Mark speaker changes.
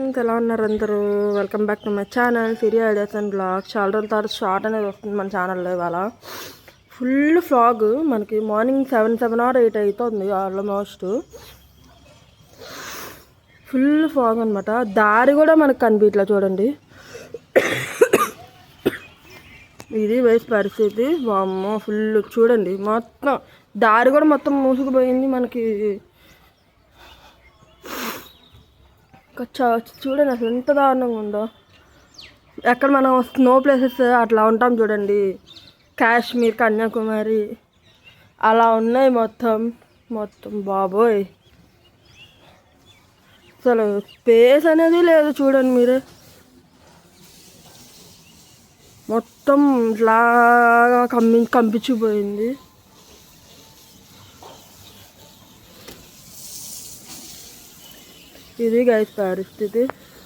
Speaker 1: ఎలా ఉన్నారు అందరూ? Welcome back to my channel Siri ideas and blog. చాలా రోజుల తర్వాత షార్ట్ అనేది వస్తుంది మన ఛానల్లో. ఇవాళ ఫుల్ ఫ్లాగ్. మనకి మార్నింగ్ 7 or 8 అవుతుంది ఆల్మోస్ట్. ఫుల్ ఫాగ్ అనమాట. దారి కూడా మనకు కనిపించట్లా చూడండి. ఇది వయసు పరిస్థితి. వామ్మో ఫుల్ చూడండి, మొత్తం దారి కూడా మొత్తం మూసుకుపోయింది మనకి. చూడండి అసలు ఎంత దారుణంగా ఉందో. ఎక్కడ మనం స్నో ప్లేసెస్ అట్లా ఉంటాం చూడండి, కాశ్మీర్, కన్యాకుమారి అలా ఉన్నాయి మొత్తం. మొత్తం బాబోయ్, అసలు స్పేస్ అనేది లేదు చూడండి మీరే. మొత్తం ఇట్లా కంపించిపోయింది. ఇది గైస్ పరిస్థితి.